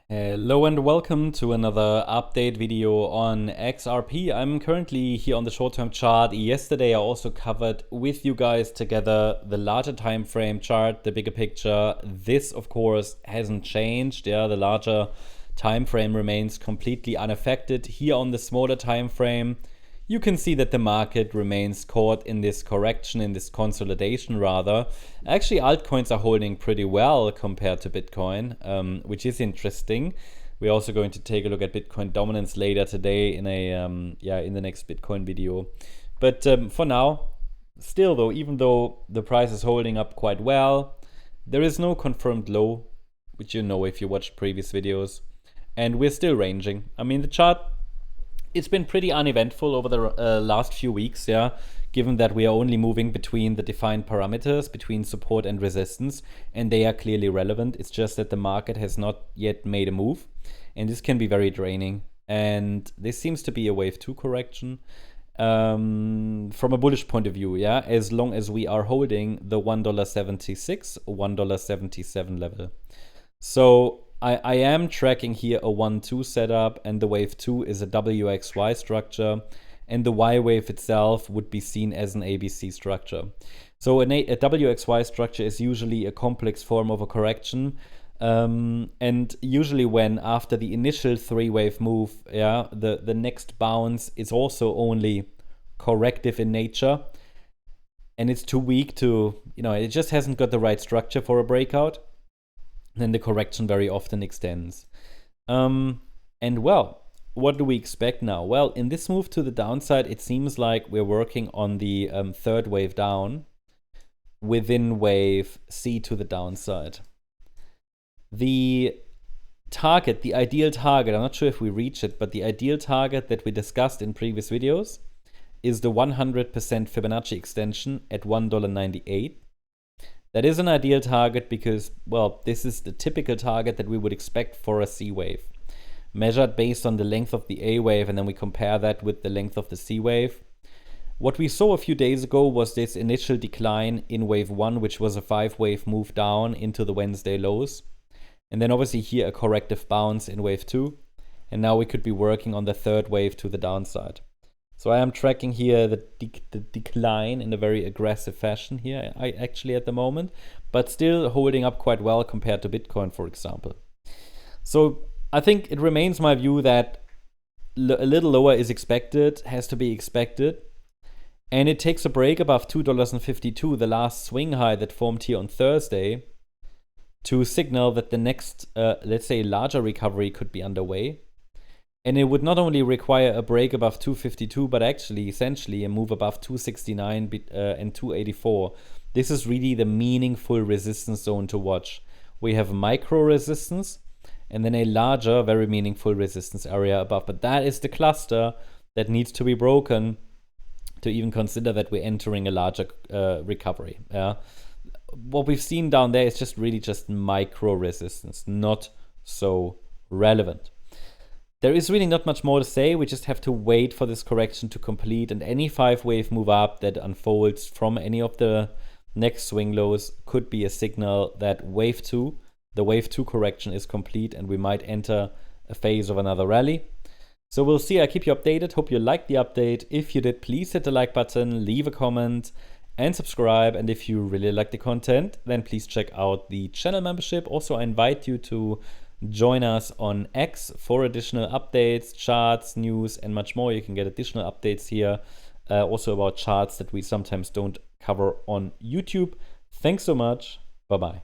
Hello and welcome to another update video on XRP. I'm currently here on the short-term chart. Yesterday I also covered with you guys together the larger time frame chart, the bigger picture. This of course hasn't changed. The larger time frame remains completely unaffected. Here on the smaller time frame, you can see that the market remains caught in this correction, in this consolidation rather. Actually, altcoins are holding pretty well compared to Bitcoin, which is interesting. We're also going to take a look at Bitcoin dominance later today in the next Bitcoin video. But for now, still though, even though the price is holding up quite well, there is no confirmed low, which you know if you watched previous videos, and we're still ranging. I mean, the chart, it's been pretty uneventful over the last few weeks, given that we are only moving between the defined parameters, between support and resistance, and they are clearly relevant. It's just that the market has not yet made a move, and this can be very draining. And this seems to be a wave 2 correction from a bullish point of view, as long as we are holding the $1.76, $1.77 level. So I am tracking here a 1-2 setup, and the wave 2 is a WXY structure, and the Y wave itself would be seen as an ABC structure. So a WXY structure is usually a complex form of a correction, and usually when after the initial 3-wave move, the next bounce is also only corrective in nature, and it's too weak to, it just hasn't got the right structure for a breakout. Then the correction very often extends. And well, what do we expect now? Well, in this move to the downside, it seems like we're working on the third wave down within wave C to the downside. The target, the ideal target, I'm not sure if we reach it, but the ideal target that we discussed in previous videos is the 100% Fibonacci extension at $1.98. That is an ideal target because, well, this is the typical target that we would expect for a C wave, measured based on the length of the A wave, and then we compare that with the length of the C wave. What we saw a few days ago was this initial decline in wave 1, which was a 5-wave move down into the Wednesday lows. And then obviously here a corrective bounce in wave 2. And now we could be working on the third wave to the downside. So I am tracking here the decline in a very aggressive fashion here, actually at the moment, but still holding up quite well compared to Bitcoin, for example. So I think it remains my view that a little lower is expected, has to be expected, and it takes a break above $2.52, the last swing high that formed here on Thursday, to signal that the next, let's say, larger recovery could be underway. And it would not only require a break above 252, but actually, essentially, a move above 269 and 284. This is really the meaningful resistance zone to watch. We have micro resistance and then a larger, very meaningful resistance area above. But that is the cluster that needs to be broken to even consider that we're entering a larger recovery. What we've seen down there is really just micro resistance, not so relevant. There is really not much more to say. We just have to wait for this correction to complete, and any 5-wave move up that unfolds from any of the next swing lows could be a signal that wave 2, the wave 2 correction is complete, and we might enter a phase of another rally. So we'll see. I keep you updated. Hope you liked the update. If you did, please hit the like button, leave a comment, and subscribe. And if you really like the content, then please check out the channel membership. Also, I invite you to join us on X for additional updates, charts, news, and much more. You can get additional updates here, also about charts that we sometimes don't cover on YouTube. Thanks so much. Bye-bye.